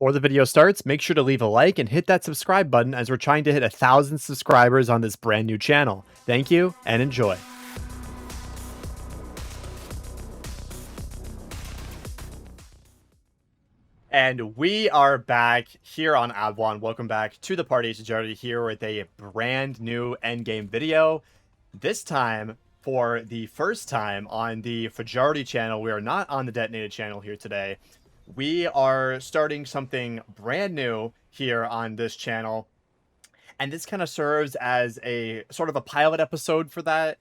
Before the video starts, make sure to leave a like and hit that subscribe button as we're trying to hit 1,000 subscribers on this brand new channel. Thank you and enjoy. And we are back here on Ad1. Welcome back to the party. Jardy here with a brand new Endgame video. This time, for the first time on the Fajardi channel, we are not on the Detonated channel here today. We are starting something brand new here on this channel. And this kind of serves as a sort of a pilot episode for that,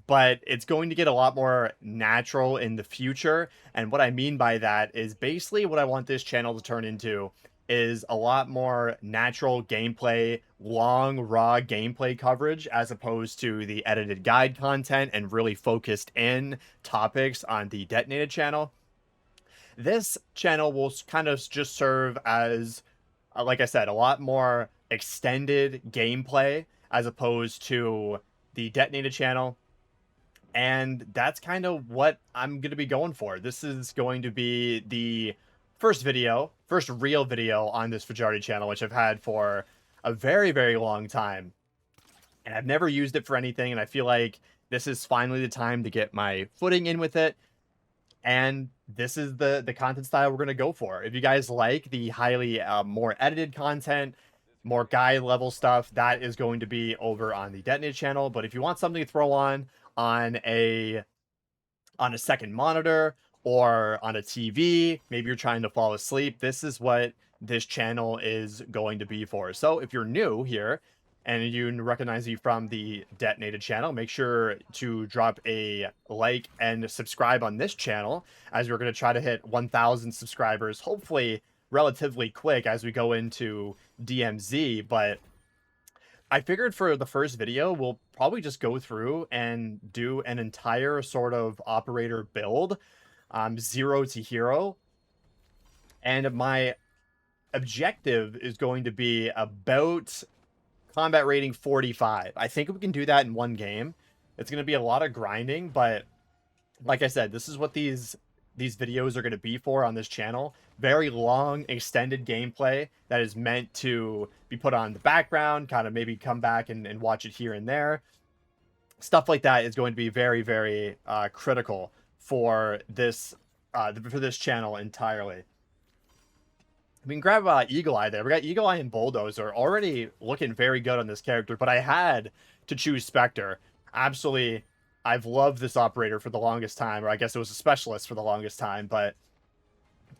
but it's going to get a lot more natural in the future. And what I mean by that is basically what I want this channel to turn into is a lot more natural gameplay, long, raw gameplay coverage, as opposed to the edited guide content and really focused in topics on the Detonated channel. This channel will kind of just serve as, like I said, a lot more extended gameplay as opposed to the Detonated channel. And that's kind of what I'm going to be going for. This is going to be the first real video on this Fajardi channel, which I've had for a very, very long time. And I've never used it for anything, and I feel like this is finally the time to get my footing in with it. And this is the content style we're going to go for. If you guys like the highly more edited content, more guide level stuff, that is going to be over on the Detonated channel. But if you want something to throw on a second monitor or on a TV, maybe you're trying to fall asleep, this is what this channel is going to be for. So if you're new here and you recognize you from the Detonated channel, make sure to drop a like and subscribe on this channel, as we're going to try to hit 1,000 subscribers, hopefully relatively quick as we go into DMZ. But I figured for the first video, we'll probably just go through and do an entire sort of operator build, 0 to hero. And my objective is going to be about combat rating 45. I think we can do that in one game. It's going to be a lot of grinding, but like I said, this is what these videos are going to be for on this channel. Very long, extended gameplay that is meant to be put on the background, kind of maybe come back and watch it here and there. Stuff like that is going to be very, very critical for this channel entirely. We can grab Eagle Eye there. We got Eagle Eye and Bulldozer already looking very good on this character, but I had to choose Spectre. Absolutely, I've loved this operator for the longest time, or I guess it was a specialist for the longest time, but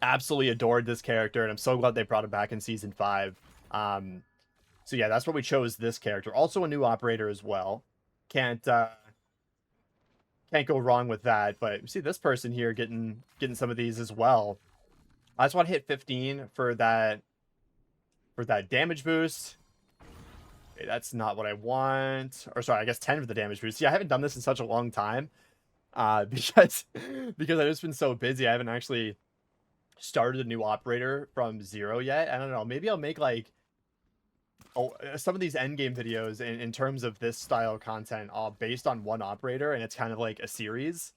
absolutely adored this character, and I'm so glad they brought him back in Season 5. So yeah, that's why we chose this character. Also a new operator as well. Can't go wrong with that, but you see this person here getting some of these as well. I just want to hit 15 for that damage boost. Okay, that's not what I want. Or sorry, I guess 10 for the damage boost. See, I haven't done this in such a long time. Because I've just been so busy. I haven't actually started a new operator from 0 yet. I don't know. Maybe I'll make like some of these endgame videos in terms of this style of content all based on one operator, and it's kind of like a series.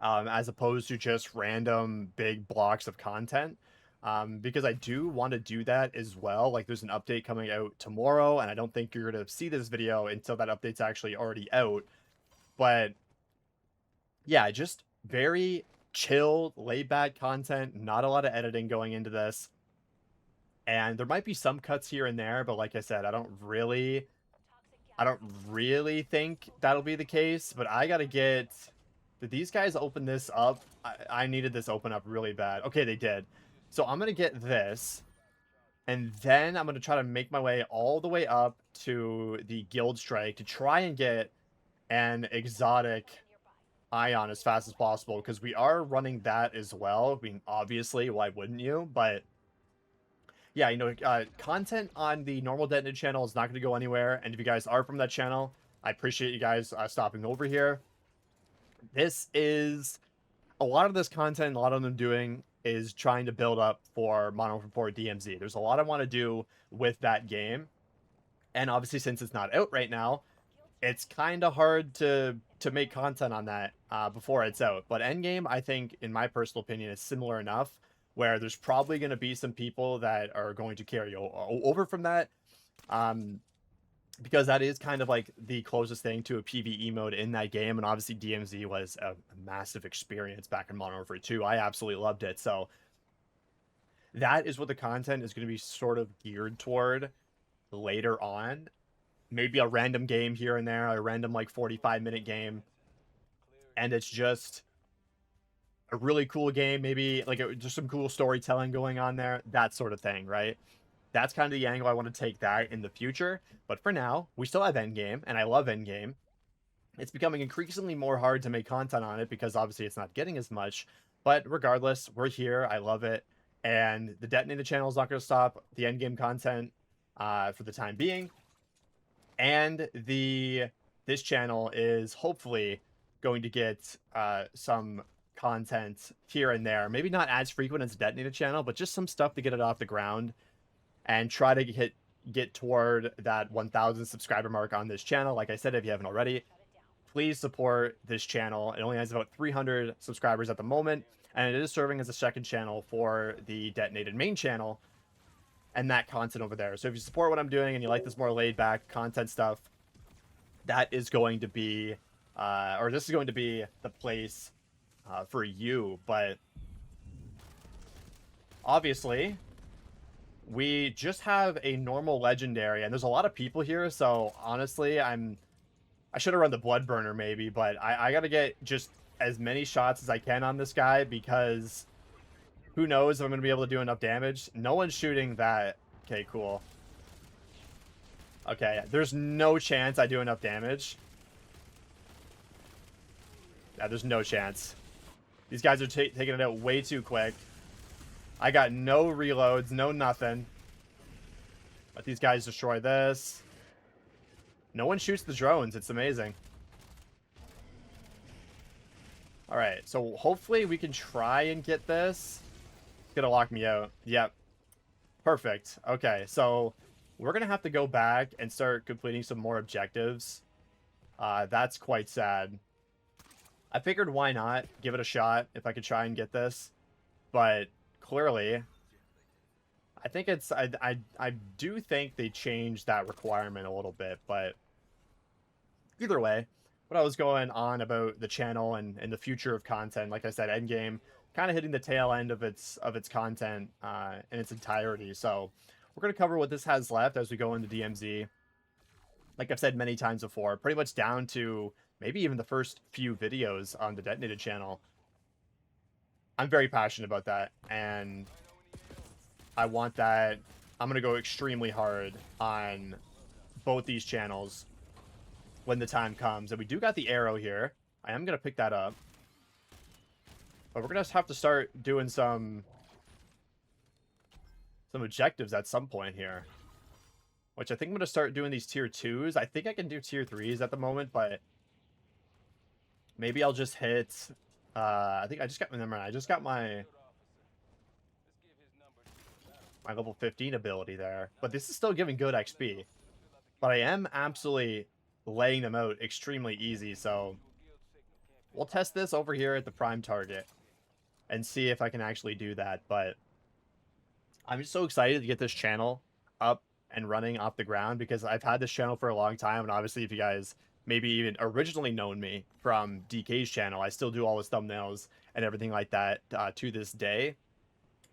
As opposed to just random big blocks of content. Because I do want to do that as well. Like there's an update coming out tomorrow, and I don't think you're going to see this video until that update's actually already out. But yeah, just very chill, laid back content, not a lot of editing going into this. And there might be some cuts here and there, but like I said, I don't really think that'll be the case. But I gotta get... Did these guys open this up? I needed this open up really bad. Okay, they did. So I'm going to get this. And then I'm going to try to make my way all the way up to the Guild Strike to try and get an exotic Ion as fast as possible. Because we are running that as well. I mean, obviously, why wouldn't you? But yeah, you know, content on the normal Detonated channel is not going to go anywhere. And if you guys are from that channel, I appreciate you guys stopping over here. This is a lot of this content, a lot of them doing is trying to build up for Modern Warfare 4 DMZ. There's a lot I want to do with that game. And obviously, since it's not out right now, it's kind of hard to make content on that before it's out. But Endgame, I think, in my personal opinion, is similar enough where there's probably going to be some people that are going to carry over from that. Because that is kind of like the closest thing to a PvE mode in that game. And obviously DMZ was a massive experience back in Modern Warfare 2. I absolutely loved it. So that is what the content is going to be sort of geared toward later on. Maybe a random game here and there, a random like 45-minute game. And it's just a really cool game, maybe like just some cool storytelling going on there, that sort of thing, right? That's kind of the angle I want to take that in the future. But for now, we still have Endgame, and I love Endgame. It's becoming increasingly more hard to make content on it because obviously it's not getting as much. But regardless, we're here. I love it. And the Detonated channel is not going to stop the Endgame content for the time being. And this channel is hopefully going to get some content here and there. Maybe not as frequent as the Detonated channel, but just some stuff to get it off the ground and try to get toward that 1,000 subscriber mark on this channel. Like I said, if you haven't already, please support this channel. It only has about 300 subscribers at the moment, and it is serving as a second channel for the Detonated main channel and that content over there. So if you support what I'm doing and you like this more laid back content stuff, that is going to be, or this is going to be the place for you. But obviously, we just have a normal legendary, and there's a lot of people here, so honestly, I should have run the blood burner maybe, but I gotta get just as many shots as I can on this guy, because who knows if I'm gonna be able to do enough damage. No one's shooting that. Okay, cool. Okay, there's no chance I do enough damage. Yeah, there's no chance. These guys are taking it out way too quick. I got no reloads, no nothing. Let these guys destroy this. No one shoots the drones. It's amazing. Alright, so hopefully we can try and get this. It's gonna lock me out. Yep. Perfect. Okay, so we're gonna have to go back and start completing some more objectives. That's quite sad. I figured why not give it a shot if I could try and get this. But clearly, I think it's I do think they changed that requirement a little bit, but either way, what I was going on about the channel and the future of content, like I said, Endgame kind of hitting the tail end of its content in its entirety. So we're gonna cover what this has left as we go into DMZ. Like I've said many times before, pretty much down to maybe even the first few videos on the Detonated channel. I'm very passionate about that, and I want that. I'm going to go extremely hard on both these channels when the time comes. And we do got the arrow here. I am going to pick that up. But we're going to have to start doing some objectives at some point here. Which I think I'm going to start doing these tier 2s. I think I can do tier 3s at the moment, but maybe I'll just hit... I think I just got... Never mind, I just got my level 15 ability there. But this is still giving good XP. But I am absolutely laying them out extremely easy, so we'll test this over here at the prime target and see if I can actually do that. But I'm just so excited to get this channel up and running off the ground, because I've had this channel for a long time, and obviously if you guys maybe even originally known me from DK's channel, I still do all his thumbnails and everything like that to this day.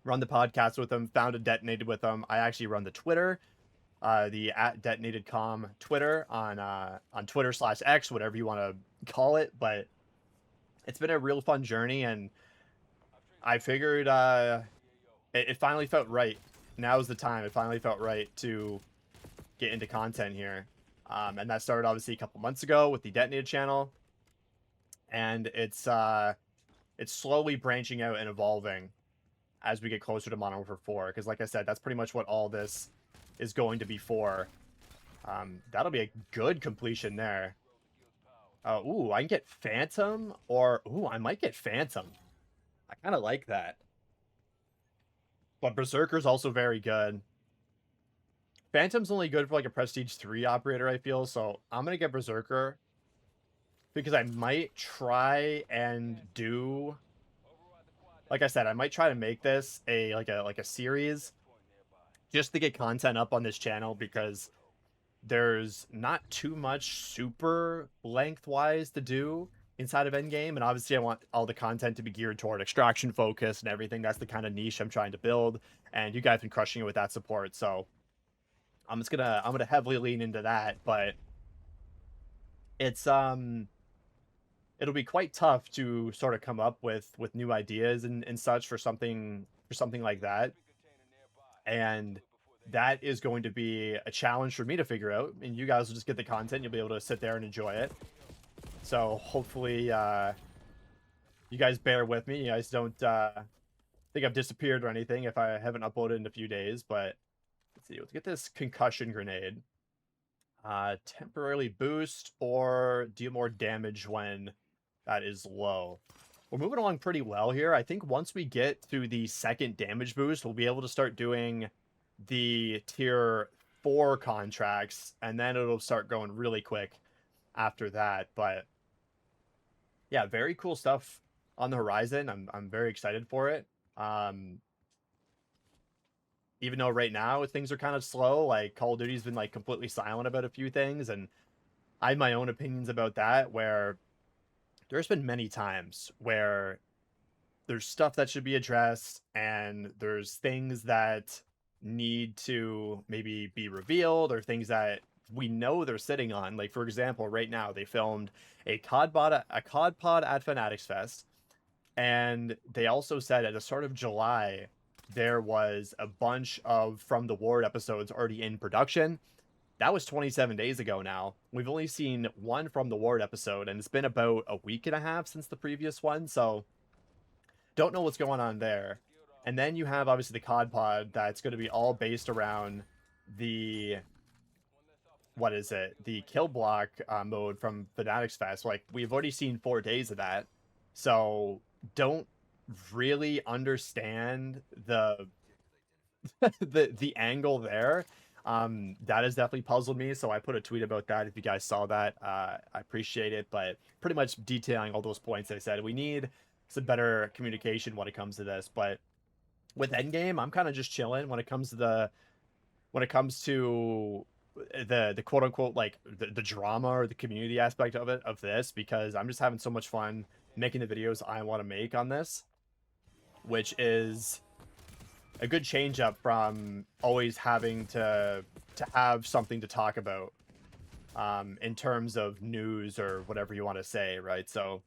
Run the podcast with him, founded Detonated with him. I actually run the Twitter, the @DetonatedCom Twitter on Twitter/X, whatever you want to call it. But it's been a real fun journey, and I figured it finally felt right. Now's the time. It finally felt right to get into content here. And that started obviously a couple months ago with the Detonated channel. And it's slowly branching out and evolving as we get closer to Modern Warfare 4. Because like I said, that's pretty much what all this is going to be for. That'll be a good completion there. Ooh, I can get Phantom, or... Ooh, I might get Phantom. I kind of like that. But Berserker's also very good. Phantom's only good for like a Prestige 3 operator, I feel, so I'm going to get Berserker. Because I might try and do like I said, I might try to make this a series just to get content up on this channel because there's not too much super lengthwise to do inside of Endgame, and obviously I want all the content to be geared toward extraction focus and everything. That's the kind of niche I'm trying to build, and you guys have been crushing it with that support, so I'm gonna heavily lean into that. But it's it'll be quite tough to sort of come up with new ideas and such for something like that, and that is going to be a challenge for me to figure out, and you guys will just get the content. You'll be able to sit there and enjoy it. So hopefully you guys bear with me. You guys don't think I've disappeared or anything if I haven't uploaded in a few days. But let's see, let's get this concussion grenade. Temporarily boost or deal more damage when that is low. We're moving along pretty well here. I think once we get to the second damage boost, we'll be able to start doing the tier 4 contracts, and then it'll start going really quick after that. But yeah, very cool stuff on the horizon. I'm very excited for it. Even though right now things are kind of slow, like Call of Duty's been like completely silent about a few things, and I have my own opinions about that, where there's been many times where there's stuff that should be addressed and there's things that need to maybe be revealed or things that we know they're sitting on. Like, for example, right now they filmed a COD pod at Fanatics Fest, and they also said at the start of July there was a bunch of From the Ward episodes already in production. That was 27 days ago now. We've only seen one From the Ward episode, and it's been about a week and a half since the previous one, so don't know what's going on there. And then you have, obviously, the COD pod that's going to be all based around the, what is it, the kill block mode from Fanatics Fest. Like, we've already seen 4 days of that, so don't really understand the the angle there. That has definitely puzzled me, so I put a tweet about that. If you guys saw that, I appreciate it. But pretty much detailing all those points I said, we need some better communication when it comes to this. But with Endgame, I'm kind of just chilling when it comes to the quote unquote like the drama or the community aspect of this, because I'm just having so much fun making the videos I want to make on this, which is a good change up from always having to have something to talk about in terms of news or whatever you want to say, right? So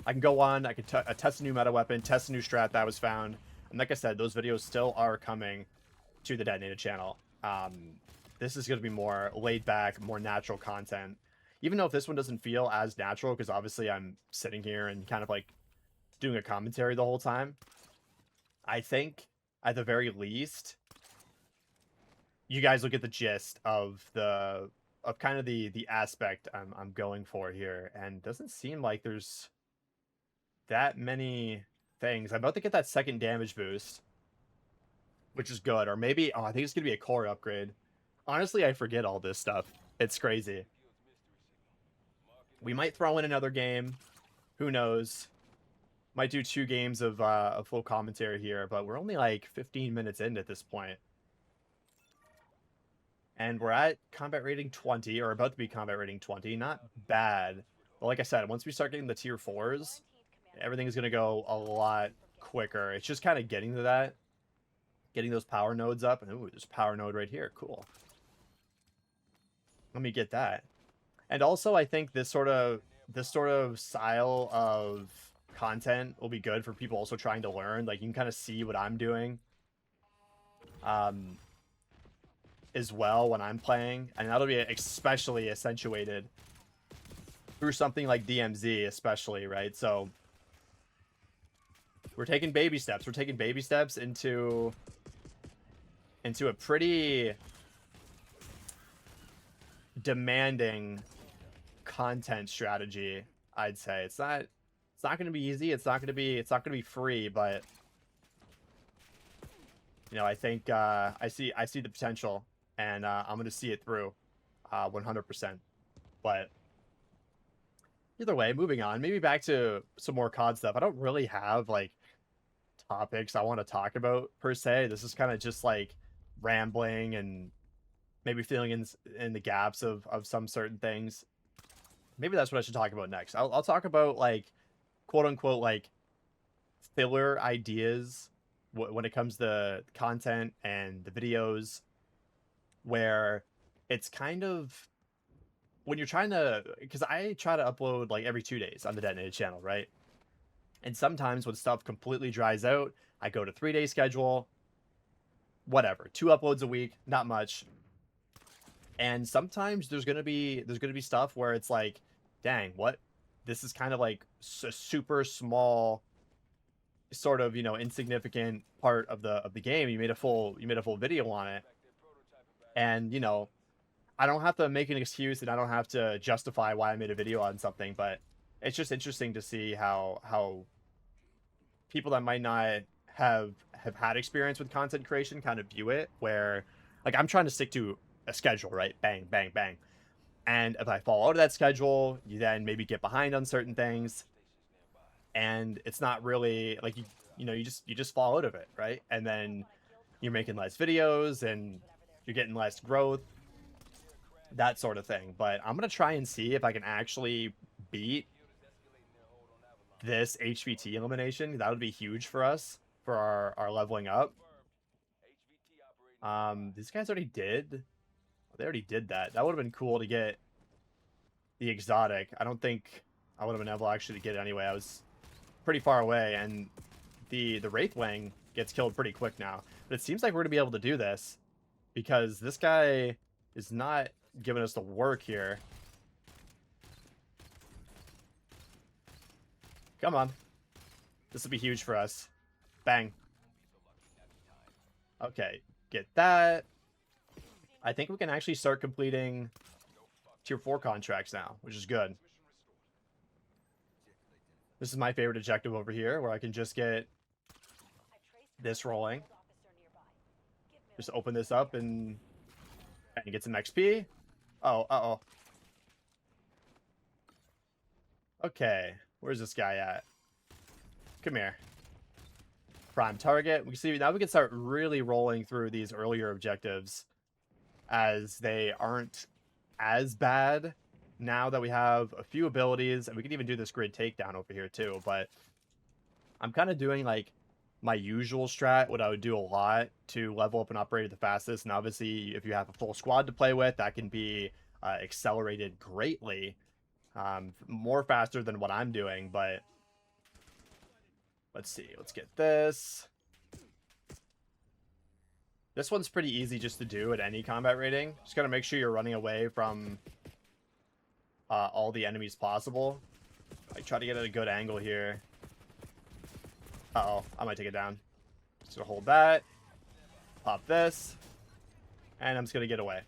I can go on, I can test a new meta weapon, test a new strat that was found, and like I said, those videos still are coming to the Detonated channel. This is going to be more laid back, more natural content, even though if this one doesn't feel as natural, because obviously I'm sitting here and kind of like doing a commentary the whole time. I think at the very least, you guys will get the gist of kind of the aspect I'm going for here, and doesn't seem like there's that many things. I'm about to get that second damage boost, which is good, or maybe I think it's gonna be a core upgrade. Honestly, I forget all this stuff. It's crazy. We might throw in another game. Who knows? Might do 2 games of full commentary here, but we're only like 15 minutes in at this point. And we're at combat rating 20, or about to be combat rating 20. Not bad. But like I said, once we start getting the tier 4s, everything's going to go a lot quicker. It's just kind of getting to that. Getting those power nodes up. And ooh, there's a power node right here. Cool. Let me get that. And also, I think this sort of style of content will be good for people also trying to learn. Like, you can kind of see what I'm doing as well when I'm playing, and that'll be especially accentuated through something like DMZ, especially, right? So we're taking baby steps. We're taking baby steps into a pretty demanding content strategy, I'd say. It's not going to be easy. It's not going to be free, but you know, I think I see the potential, and I'm going to see it through 100%. But either way, moving on, maybe back to some more COD stuff. I don't really have like topics I want to talk about per se. This is kind of just like rambling and maybe filling in the gaps of some certain things. Maybe that's what I should talk about next. I'll talk about like quote unquote like filler ideas when it comes to content and the videos, where it's kind of when you're trying to, because I try to upload like every 2 days on the Detonated channel, right? And sometimes when stuff completely dries out, I go to 3 day schedule, whatever, 2 uploads a week, not much. And sometimes there's gonna be stuff where it's like, dang, what? This is kind of like a super small, sort of, insignificant part of the game. You made a full video on it, and I don't have to make an excuse and I don't have to justify why I made a video on something, but it's just interesting to see how people that might not have had experience with content creation kind of view it, where like I'm trying to stick to a schedule, right? Bang, bang, bang. And if I fall out of that schedule, you then maybe get behind on certain things, and it's not really like you just fall out of it, right? And then you're making less videos and you're getting less growth, that sort of thing. But I'm gonna try and see if I can actually beat this HVT elimination. That would be huge for us for our leveling up. These guys already did. They already did that. That would have been cool to get the exotic. I don't think I would have been able actually to get it anyway. I was pretty far away, and the Wraithwing gets killed pretty quick now. But it seems like we're gonna be able to do this because this guy is not giving us the work here. Come on. This will be huge for us. Bang. Okay, get that. I think we can actually start completing tier 4 contracts now, which is good. This is my favorite objective over here, where I can just get this rolling. Just open this up and get some XP. Oh, uh-oh. Okay, where's this guy at? Come here. Prime target. We can see now we can start really rolling through these earlier objectives, as they aren't as bad now that we have a few abilities, and we can even do this grid takedown over here too. But I'm kind of doing like my usual strat, what I would do a lot to level up and upgrade the fastest. And obviously, if you have a full squad to play with, that can be accelerated greatly, more faster than what I'm doing. But let's see. Let's get this. This one's pretty easy just to do at any combat rating. Just gotta make sure you're running away from all the enemies possible. Like, try to get at a good angle here. Uh-oh, I might take it down. Just gonna hold that. Pop this. And I'm just gonna get away.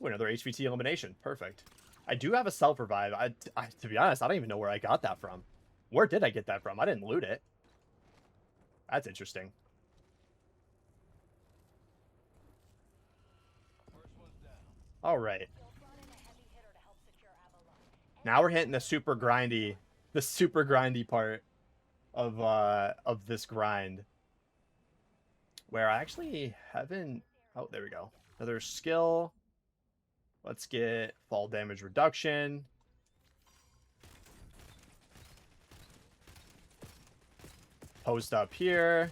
Ooh, another HVT elimination. Perfect. I do have a self-revive. To be honest, I don't even know where I got that from. Where did I get that from? I didn't loot it. That's interesting. All right. Now we're hitting the super grindy part of this grind, where I actually haven't. Oh, there we go. Another skill. Let's get fall damage reduction. Post up here.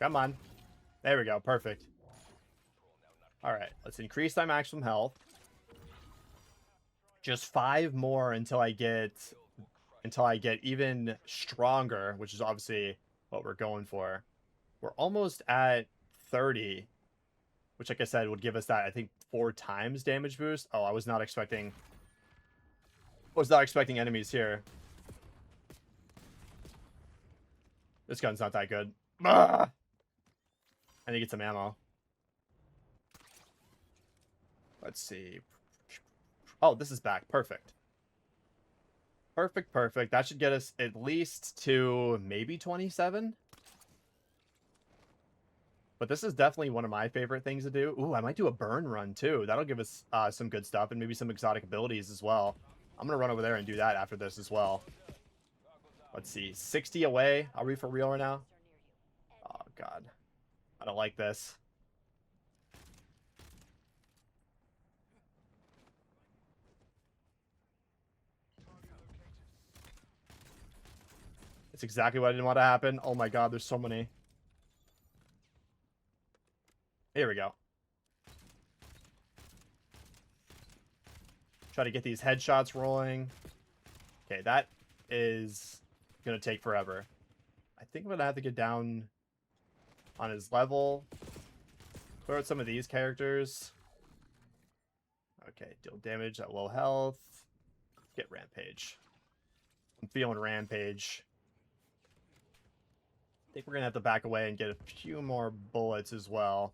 Come on. There we go. Perfect. All right. Let's increase my maximum health. Just 5 more until I get even stronger, which is obviously what we're going for. We're almost at 30, which, like I said, would give us that, I think, 4 times damage boost. Oh, I was not expecting enemies here. This gun's not that good. Ah! I need to get some ammo. Let's see. Oh, this is back. Perfect. Perfect. That should get us at least to maybe 27. But this is definitely one of my favorite things to do. Ooh, I might do a burn run too. That'll give us some good stuff and maybe some exotic abilities as well. I'm going to run over there and do that after this as well. Let's see. 60 away. Are we for real right now? Oh, God. I don't like this. It's exactly what I didn't want to happen. Oh my God, there's so many. Here we go. Try to get these headshots rolling. Okay, that is going to take forever. I think I'm going to have to get down on his level. Clear out some of these characters. Okay, deal damage at low health. Get Rampage. I'm feeling Rampage. I think we're going to have to back away and get a few more bullets as well.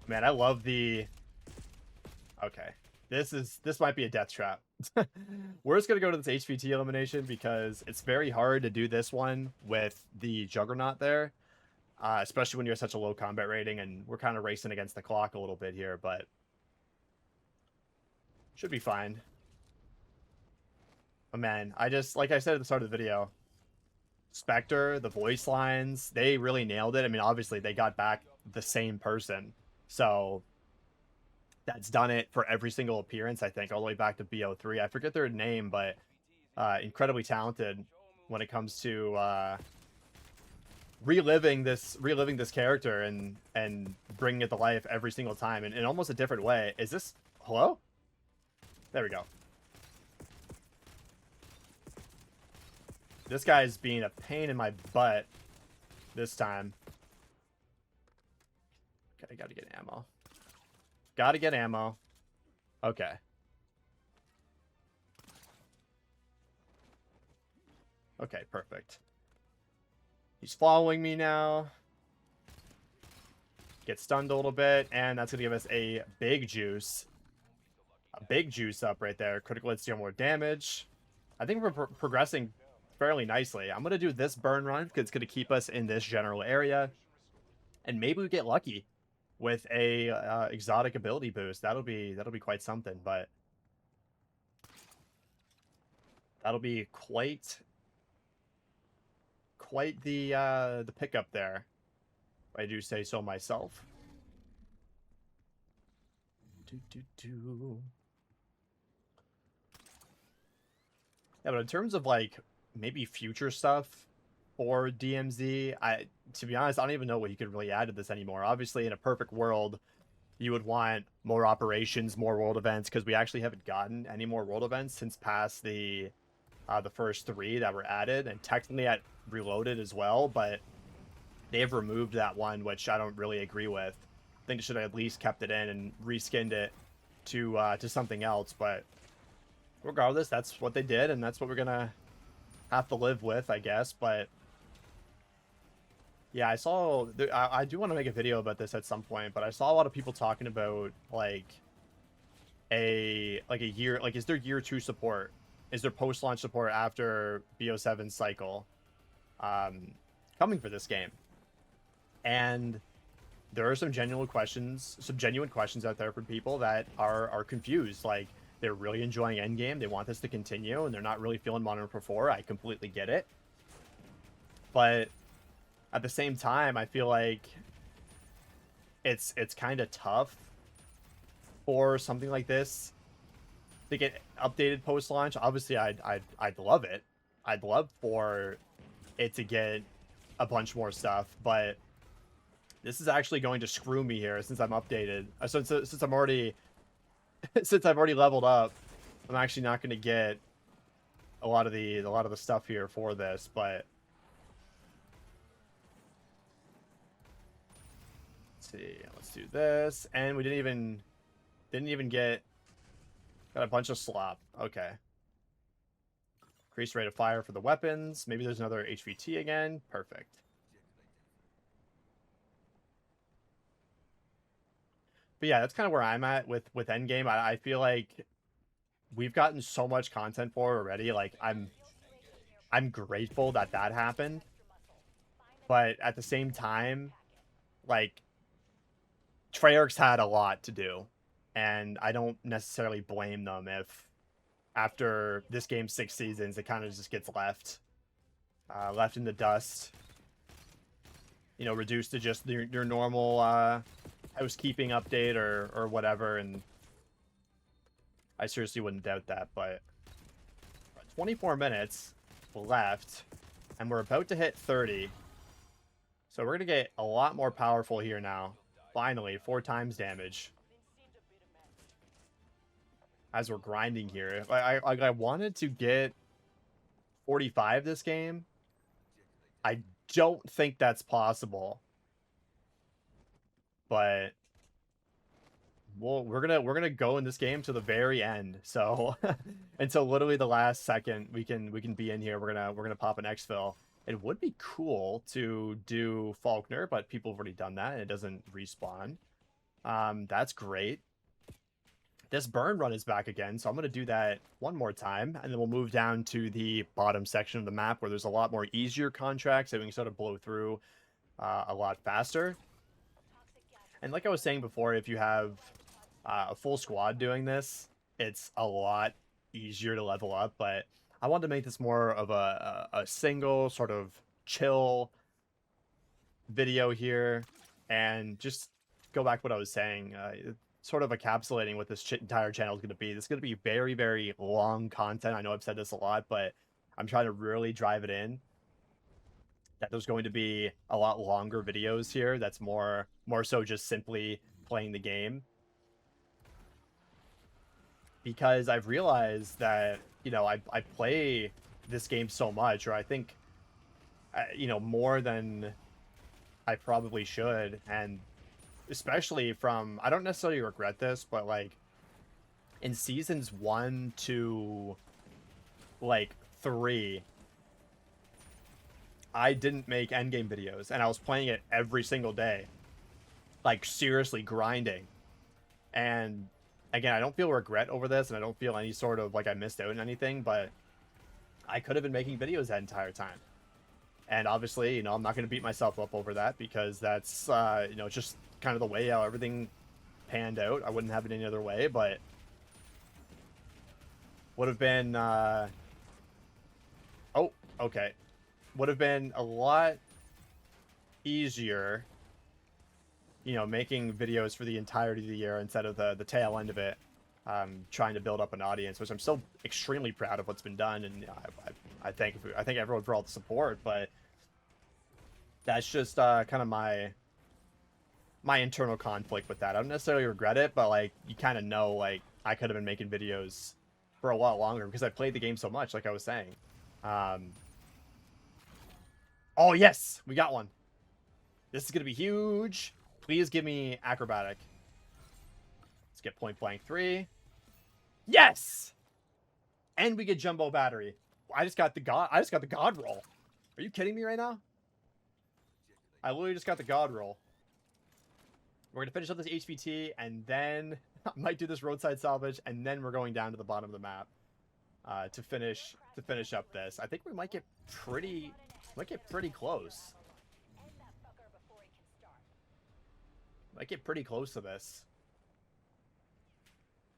Man, I love the... Okay. This might be a death trap. We're just going to go to this HVT elimination because it's very hard to do this one with the Juggernaut there. Especially when you're such a low combat rating, and we're kind of racing against the clock a little bit here, but should be fine. Oh man, like I said at the start of the video, Spectre, the voice lines, they really nailed it. I mean, obviously they got back the same person, so that's done it for every single appearance, I think, all the way back to BO3. I forget their name, but incredibly talented when it comes to reliving this character and bringing it to life every single time in almost a different way. Is this... Hello? There we go. This guy's being a pain in my butt this time. Okay, gotta get ammo. Gotta get ammo. Okay. Okay, perfect. He's following me now. Get stunned a little bit, and that's gonna give us a big juice. A big juice up right there. Critical hits deal more damage. I think we're progressing fairly nicely. I'm gonna do this burn run because it's gonna keep us in this general area, and maybe we get lucky with a exotic ability boost. That'll be quite something. But that'll be quite the pickup there, if I do say so myself. Yeah, but in terms of like maybe future stuff for DMZ, to be honest, I don't even know what you could really add to this anymore. Obviously, in a perfect world, you would want more operations, more world events, because we actually haven't gotten any more world events since past the first 3 that were added, and technically at Reloaded as well, but they've removed that one, which I don't really agree with. I think they should have at least kept it in and reskinned it to something else, but regardless, that's what they did, and that's what we're gonna have to live with, I guess. But yeah, I do want to make a video about this at some point, but I saw a lot of people talking about like a year, like, is there year 2 support? Is there post-launch support after BO7 cycle coming for this game? And there are some genuine questions out there from people that are confused. Like, they're really enjoying Endgame, they want this to continue, and they're not really feeling Modern Warfare 4. I completely get it. But at the same time, I feel like it's kind of tough for something like this to get updated post-launch. Obviously, I'd love it. I'd love for it to get a bunch more stuff, but this is actually going to screw me here since I'm updated. Since I'm already since I've already leveled up, I'm actually not going to get a lot of the stuff here for this. But let's see, let's do this, and we didn't even get. Got a bunch of slop. Okay. Increased rate of fire for the weapons. Maybe there's another HVT again. Perfect. But yeah, that's kind of where I'm at with Endgame. I feel like we've gotten so much content for it already. Like, I'm grateful that happened. But at the same time, like, Treyarch's had a lot to do, and I don't necessarily blame them if after this game's 6 seasons, it kind of just gets left in the dust. You know, reduced to just your normal housekeeping update or whatever, and I seriously wouldn't doubt that. But 24 minutes left, and we're about to hit 30. So we're gonna get a lot more powerful here now. Finally, 4 times damage. As we're grinding here, I wanted to get 45 this game. I don't think that's possible, but we're gonna go in this game to the very end. So until literally the last second, we can be in here. We're gonna pop an exfil. It would be cool to do Faulkner, but people have already done that, and it doesn't respawn. That's great. This burn run is back again, so I'm going to do that one more time, and then we'll move down to the bottom section of the map where there's a lot more easier contracts that we can sort of blow through a lot faster. And like I was saying before, if you have a full squad doing this, it's a lot easier to level up, but I wanted to make this more of a single sort of chill video here, and just go back to what I was saying. Sort of encapsulating what this entire channel is going to be. This is going to be very, very long content. I know I've said this a lot, but I'm trying to really drive it in that there's going to be a lot longer videos here. That's more so just simply playing the game, because I've realized that, you know, I play this game so much, or I think, you know, more than I probably should, and especially from, I don't necessarily regret this, but like in seasons 1 to like 3, I didn't make endgame videos, and I was playing it every single day, like seriously grinding. And again, I don't feel regret over this, and I don't feel any sort of like I missed out on anything, but I could have been making videos that entire time. And obviously, you know, I'm not going to beat myself up over that, because that's, you know, just kind of the way how everything panned out. I wouldn't have it any other way, but would have been, oh, okay. Would have been a lot easier, you know, making videos for the entirety of the year instead of the tail end of it, trying to build up an audience, which I'm still extremely proud of what's been done, and I thank everyone for all the support, but that's just kind of my internal conflict with that. I don't necessarily regret it, but like, you kind of know, like, I could have been making videos for a lot longer because I played the game so much, like I was saying. Oh yes, we got one. This is gonna be huge. Please give me acrobatic. Let's get point blank 3. Yes, and we get jumbo battery. I just got the god roll. Are you kidding me right now? I literally just got the god roll. We're gonna finish up this HVT, and then I might do this roadside salvage, and then we're going down to the bottom of the map to finish up this. I think we might get pretty close. Might get pretty close to this,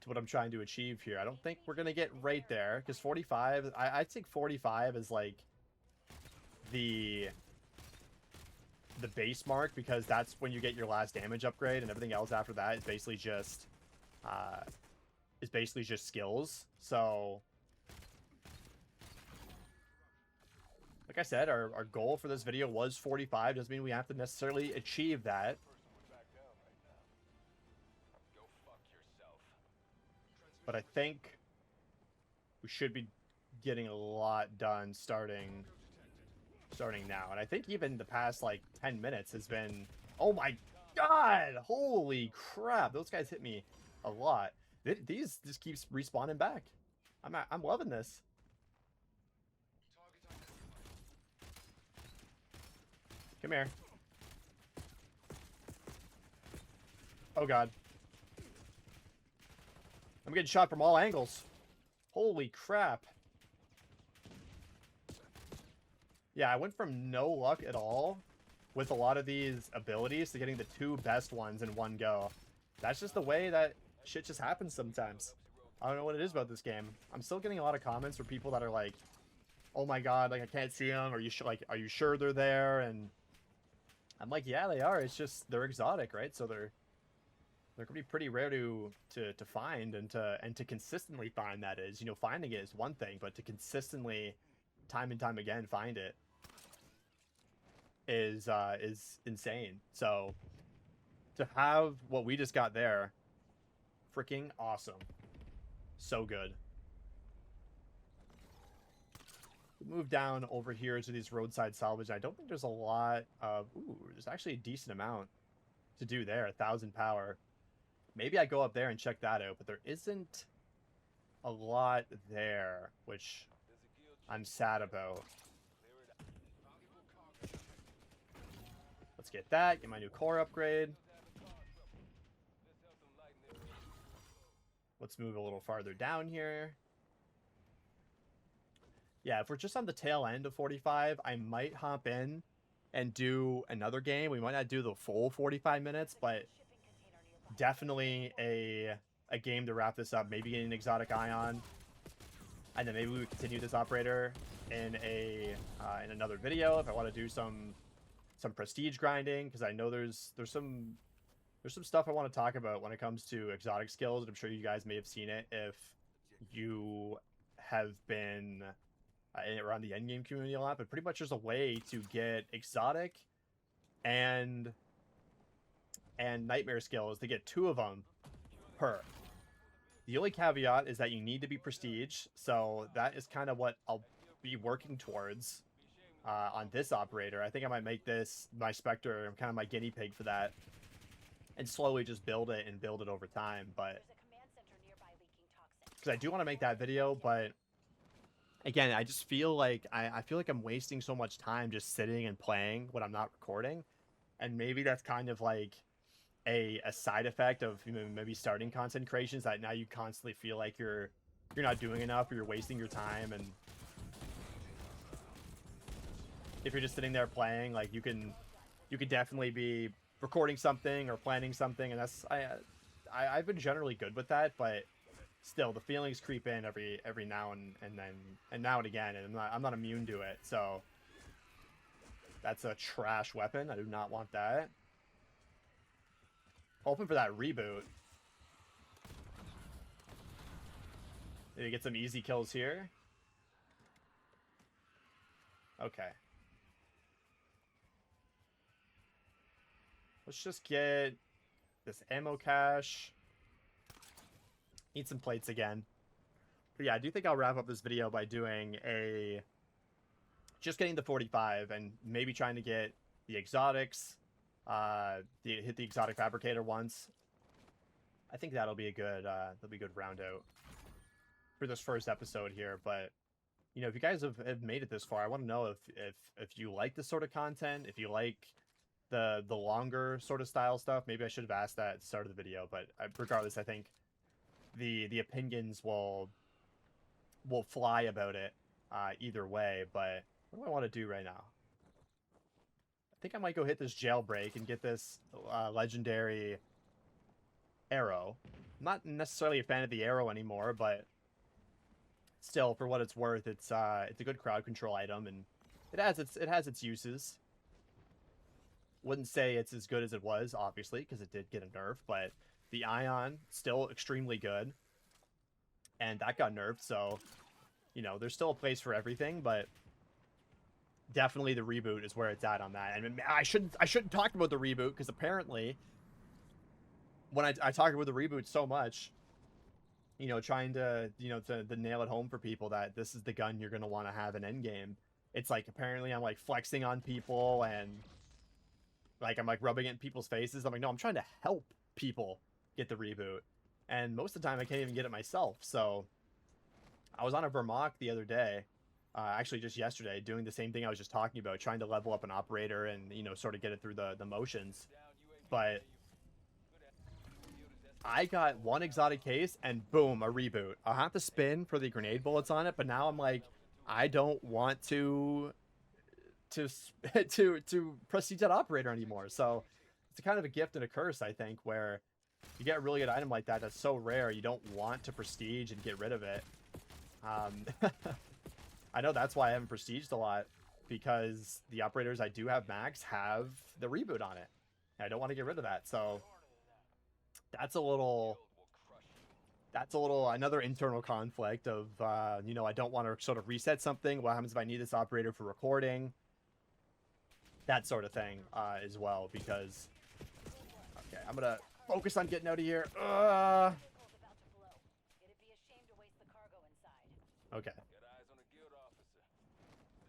to what I'm trying to achieve here. I don't think we're gonna get right there, because 45. I think 45 is like the base mark, because that's when you get your last damage upgrade, and everything else after that is basically just skills. So like I said, our goal for this video was 45. Doesn't mean we have to necessarily achieve that. But I think we should be getting a lot done starting now. And I think even the past like 10 minutes has been, oh my god, holy crap, those guys hit me a lot. These just keeps respawning back. I'm loving this. Come here. Oh god, I'm getting shot from all angles. Holy crap. Yeah, I went from no luck at all with a lot of these abilities to getting the 2 best ones in one go. That's just the way that shit just happens sometimes. I don't know what it is about this game. I'm still getting a lot of comments from people that are like, "Oh my god, like I can't see them. Are you sure they're there?" And I'm like, "Yeah, they are. It's just they're exotic, right? So they're gonna be pretty rare to find and to consistently find. That is, finding it is one thing, but to consistently, time and time again, find it is insane. So to have what we just got there, freaking awesome, so good. Move down over here to these roadside salvage. I don't think there's a lot of... Ooh, there's actually a decent amount to do there. 1,000 power. Maybe I go up there and check that out, but there isn't a lot there, which I'm sad about. Let's get that. Get my new core upgrade. Let's move a little farther down here. Yeah, if we're just on the tail end of 45, I might hop in and do another game. We might not do the full 45 minutes, but definitely a game to wrap this up. Maybe an exotic ion, and then maybe we continue this operator in in another video if I want to do some prestige grinding, because I know there's some stuff I want to talk about when it comes to exotic skills, and I'm sure you guys may have seen it if you have been around the endgame community a lot. But pretty much there's a way to get exotic and nightmare skills to get 2 of them per. The only caveat is that you need to be prestige, so that is kind of what I'll be working towards on this operator. I think I might make this my Spectre, kind of my guinea pig for that, and slowly just build it over time. But because I do want to make that video, but again, I just feel like I feel like I'm wasting so much time just sitting and playing when I'm not recording, and maybe that's kind of like a side effect of maybe starting content creations, that now you constantly feel like you're not doing enough, or you're wasting your time. And if you're just sitting there playing, like you can definitely be recording something or planning something, and that's I've been generally good with that, but still the feelings creep in every now and now and again, and I'm not immune to it. So that's a trash weapon. I do not want that. Hoping for that reboot. Maybe get some easy kills here. Okay. Let's just get this ammo cache. Need some plates again. But yeah, I do think I'll wrap up this video by doing just getting the 45 and maybe trying to get the exotics. Hit the exotic fabricator once. I think that'll be a good round out for this first episode here. But if you guys have made it this far, I want to know if you like this sort of content, if you like the longer sort of style stuff. Maybe I should have asked that at the start of the video, but regardless, I think the opinions will fly about it either way. But what do I want to do right now? I think I might go hit this jailbreak and get this legendary arrow. I'm not necessarily a fan of the arrow anymore, but still, for what it's worth, it's a good crowd control item, and it has its uses. Wouldn't say it's as good as it was, obviously, because it did get a nerf, but the ion still extremely good, and that got nerfed. So there's still a place for everything, but definitely the reboot is where it's at on that. And I shouldn't talk about the reboot, because apparently when I talk about the reboot so much, trying to to nail it home for people that this is the gun you're going to want to have in Endgame, it's like apparently I'm like flexing on people, and like I'm like rubbing it in people's faces. I'm like, no, I'm trying to help people get the reboot, and most of the time I can't even get it myself. So I was on a Vermont the other day, actually just yesterday, doing the same thing I was just talking about, trying to level up an operator and sort of get it through the motions. But I got one exotic case and boom, a reboot. I'll have to spin for the grenade bullets on it, but now I'm like, I don't want to to prestige that operator anymore. So it's a kind of a gift and a curse, I think, where you get a really good item like that that's so rare, you don't want to prestige and get rid of it. I know that's why I haven't prestiged a lot, because the operators I do have max have the reboot on it. And I don't want to get rid of that, so that's a little another internal conflict of you know, I don't want to sort of reset something. What happens if I need this operator for recording? That sort of thing as well, because okay, I'm gonna focus on getting out of here. Okay.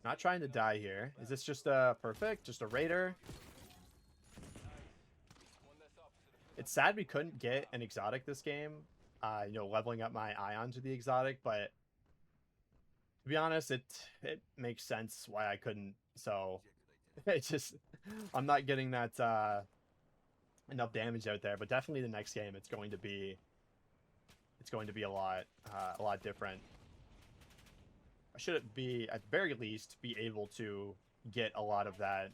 Not trying to die here. Is this just a perfect? Just a raider? It's sad we couldn't get an exotic this game. You know, leveling up my Ion to the exotic, but to be honest, it makes sense why I couldn't. So it's just, I'm not getting that enough damage out there. But definitely the next game, it's going to be a lot different. I should be, at the very least, be able to get a lot of that,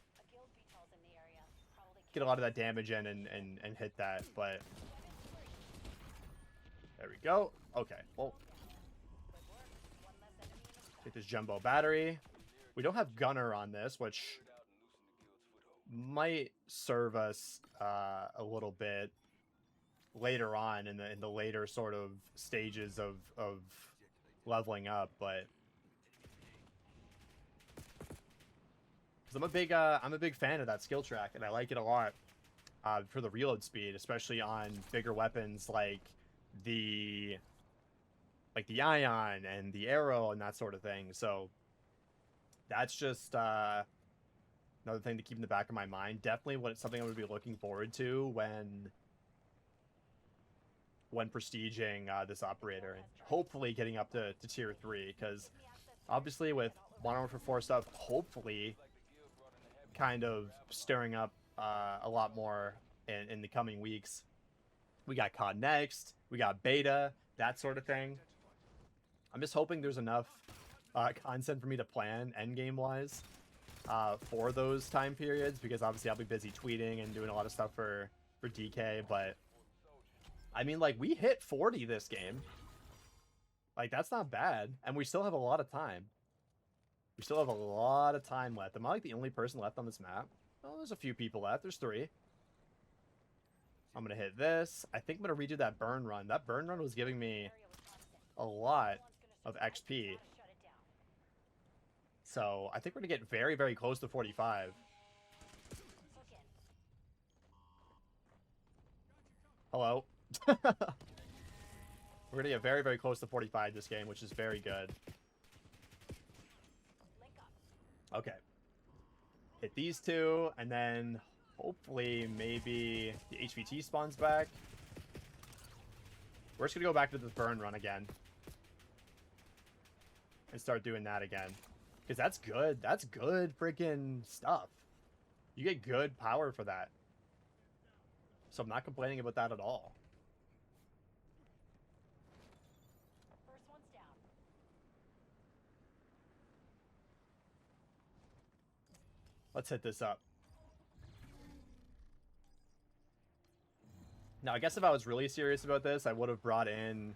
damage in and hit that, but there we go. Okay, well, get this jumbo battery. We don't have gunner on this, which might serve us a little bit later on in the later sort of stages of leveling up, but because I'm a big fan of that skill track, and I like it a lot for the reload speed, especially on bigger weapons like the Ion and the arrow and that sort of thing. So that's just another thing to keep in the back of my mind. Definitely something I would be looking forward to when prestiging this operator, and hopefully getting up to tier 3, because obviously with Modern Warfare 4 stuff, hopefully kind of stirring up a lot more in the coming weeks. We got COD Next, we got beta, that sort of thing. I'm just hoping there's enough content for me to plan endgame wise for those time periods, because obviously I'll be busy tweeting and doing a lot of stuff for DK. But I mean, like, we hit 40 this game. Like, that's not bad, and we still have a lot of time. We still have a lot of time left. Am I like the only person left on this map? Oh, there's a few people left. There's 3. I'm going to hit this. I think I'm going to redo that burn run. That burn run was giving me a lot of XP. So I think we're going to get very, very close to 45. Hello. We're going to get very, very close to 45 this game, which is very good. Okay. Hit these 2, and then hopefully maybe the HVT spawns back. We're just going to go back to the burn run again and start doing that again, because that's good. That's good freaking stuff. You get good power for that. So I'm not complaining about that at all. First one's down. Let's hit this up. Now, I guess if I was really serious about this, I would have brought in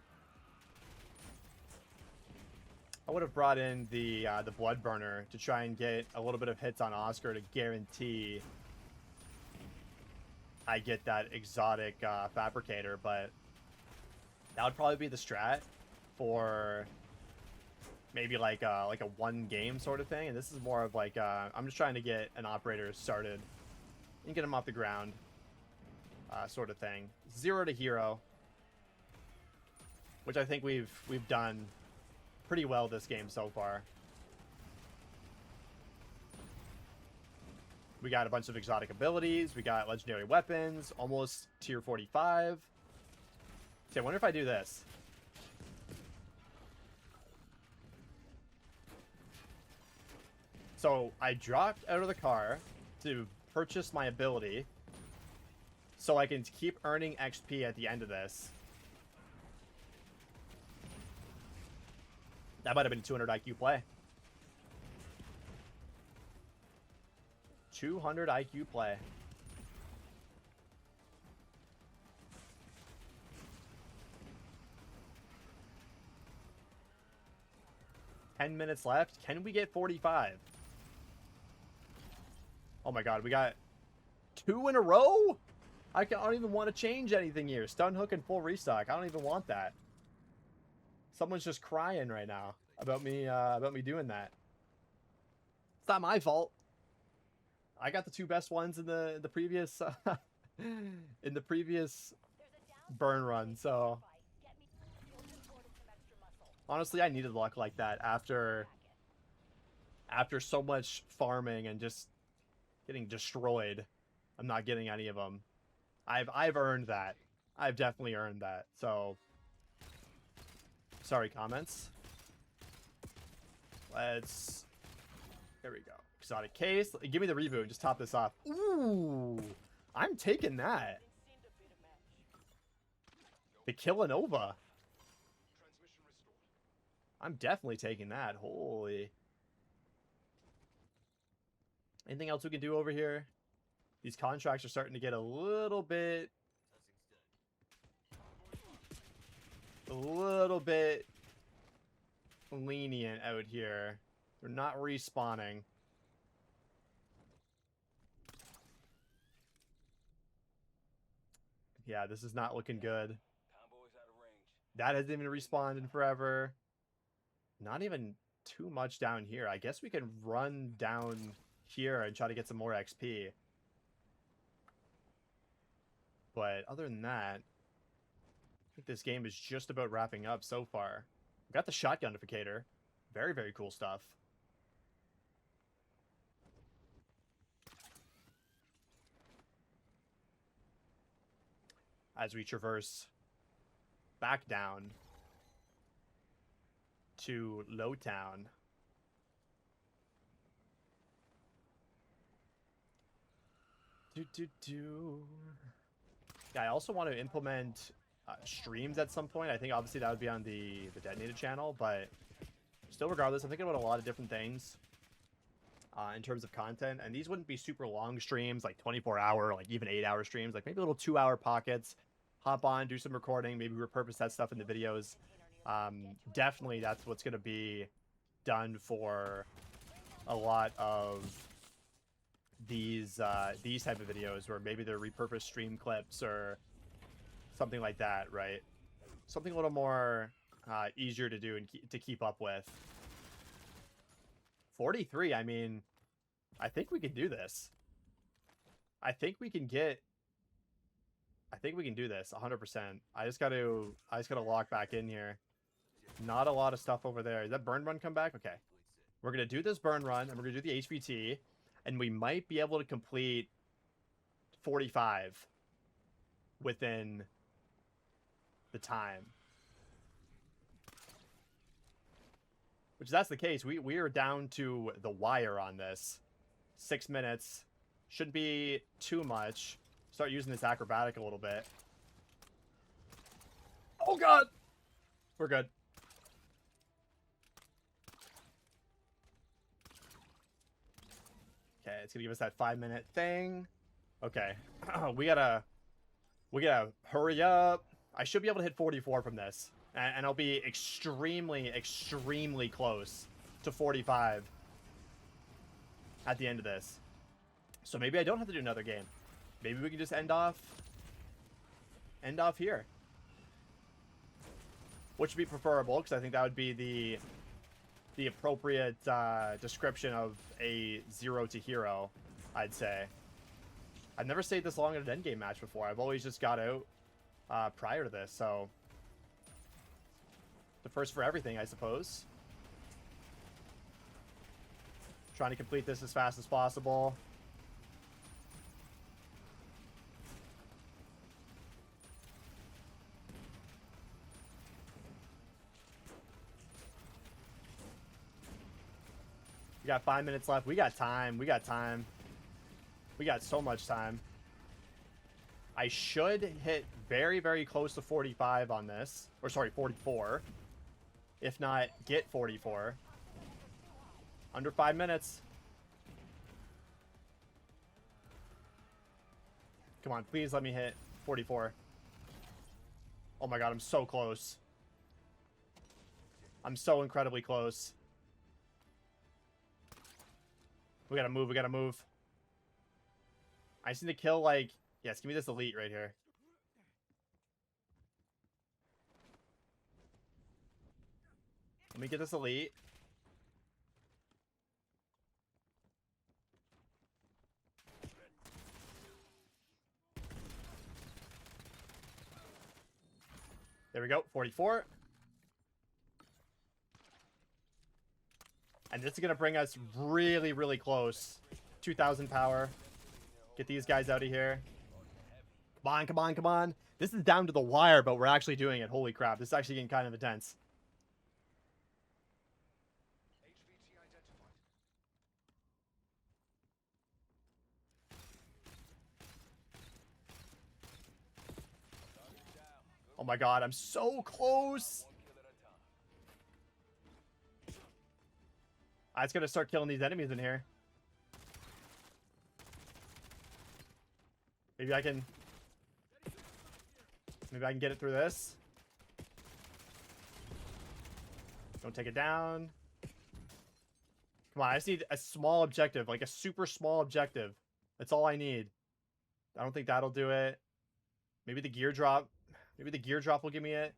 the blood burner to try and get a little bit of hits on Oscar to guarantee I get that exotic fabricator, but that would probably be the strat for maybe like a 1 game sort of thing. And this is more of like I'm just trying to get an operator started and get him off the ground, sort of thing. 0 to hero, which I think we've done pretty well this game so far. We got a bunch of exotic abilities. We got legendary weapons, almost tier 45. Okay, I wonder if I do this. So I dropped out of the car to purchase my ability so I can keep earning XP at the end of this. That might have been a 200 IQ play. 200 IQ play. $10 left. Can we get 45? Oh my god, we got 2 in a row? I don't even want to change anything here. Stun hook and full restock. I don't even want that. Someone's just crying right now about me doing that. It's not my fault. I got the 2 best ones in the previous in the previous burn run, so honestly, I needed luck like that after so much farming and just getting destroyed. I'm not getting any of them. I've earned that. I've definitely earned that. So sorry, comments. Let's. There we go. Exotic case. Give me the reboot. Just top this off. Ooh, I'm taking that. The Killanova. I'm definitely taking that. Holy. Anything else we can do over here? These contracts are starting to get a little bit lenient out here. They're not respawning. Yeah, this is not looking good. That hasn't even respawned in forever. Not even too much down here. I guess we can run down here and try to get some more XP. But other than that, I think this game is just about wrapping up so far. We got the shotgunificator. Very, very cool stuff. As we traverse back down to Lowtown. Yeah, I also want to implement streams at some point. I think obviously that would be on the Detonated channel, but still regardless, I'm thinking about a lot of different things in terms of content, and these wouldn't be super long streams, like 24-hour, like even 8-hour streams, like maybe little 2-hour pockets. Hop on, do some recording, maybe repurpose that stuff in the videos. Definitely that's what's going to be done for a lot of these type of videos, where maybe they're repurposed stream clips or something like that, right? Something a little more easier to do and to keep up with. 43, I mean, I think we can do this. I think we can do this 100%. I just got to lock back in here. Not a lot of stuff over there. Is that burn run come back? Okay. We're going to do this burn run, and we're going to do the HVT, and we might be able to complete 45 within the time. Which, if that's the case, we are down to the wire on this. 6 minutes. Shouldn't be too much. Start using this acrobatic a little bit. Oh, God! We're good. Okay, it's gonna give us that 5-minute thing. Okay. we gotta hurry up. I should be able to hit 44 from this. And I'll be extremely, extremely close to 45 at the end of this. So maybe I don't have to do another game. Maybe we can just end off here. Which would be preferable, because I think that would be the appropriate description of a 0 to hero, I'd say. I've never stayed this long in an endgame match before. I've always just got out prior to this, so the first for everything, I suppose. Trying to complete this as fast as possible. We got 5 minutes left. We got time. We got time. We got so much time. I should hit very, very close to 45 on this. Or sorry, 44. If not, get 44. Under 5 minutes. Come on, please let me hit 44. Oh my god, I'm so close. I'm so incredibly close. We gotta move, we gotta move. I just need to kill, like... Yes, give me this elite right here. Let me get this elite. There we go, 44. And this is going to bring us really, really close. 2,000 power. Get these guys out of here. Come on, come on, come on. This is down to the wire, but we're actually doing it. Holy crap, this is actually getting kind of intense. Oh my god, I'm so close. I just gotta start killing these enemies in here. Maybe I can get it through this. Don't take it down. Come on, I just need a small objective, like a super small objective. That's all I need. I don't think that'll do it. Maybe the gear drop. Maybe the gear drop will give me it.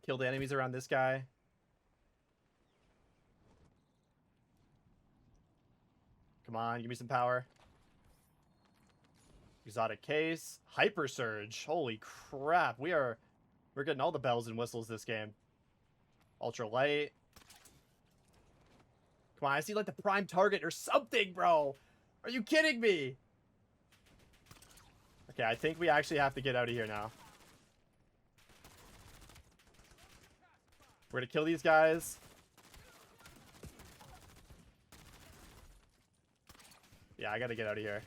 Kill the enemies around this guy. Come on, give me some power. Exotic case. Hyper surge. Holy crap. We're getting all the bells and whistles this game. Ultra light. Come on, I see like the prime target or something, bro. Are you kidding me? Okay, I think we actually have to get out of here now. We're gonna kill these guys. Yeah, I gotta get out of here.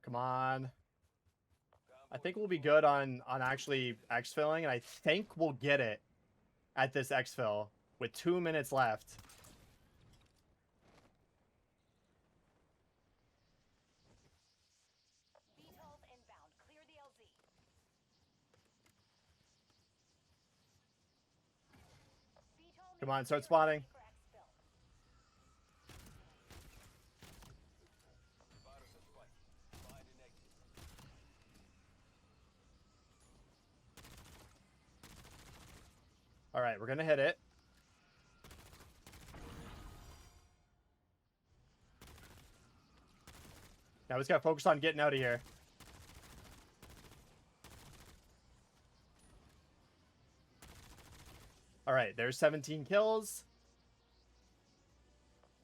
Come on. I think we'll be good on actually exfilling, and I think we'll get it at this exfil with 2 minutes left. VTOLs inbound. Clear the LZ. VTOL Come on, start spawning. for exfil. All right, we're gonna hit it. Now we just gotta focus on getting out of here. All right, there's 17 kills.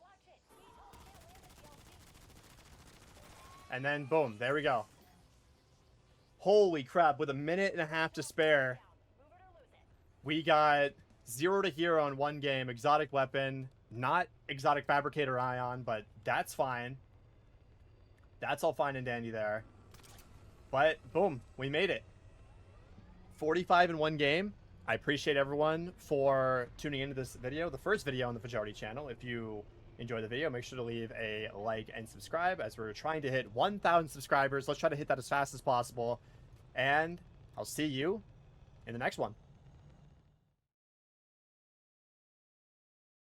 Watch it. VTOL can't land at the LZ. And then, boom, there we go. Holy crap, with a minute and a half to spare, Move it or lose it. we got 0 to hero in one game. Exotic weapon, not exotic fabricator ion, but that's fine. That's all fine and dandy there. But, boom, we made it. 45 in one game. I appreciate everyone for tuning into this video, the first video on the Fajarity channel. If you enjoyed the video, make sure to leave a like and subscribe as we're trying to hit 1,000 subscribers. Let's try to hit that as fast as possible. And I'll see you in the next one.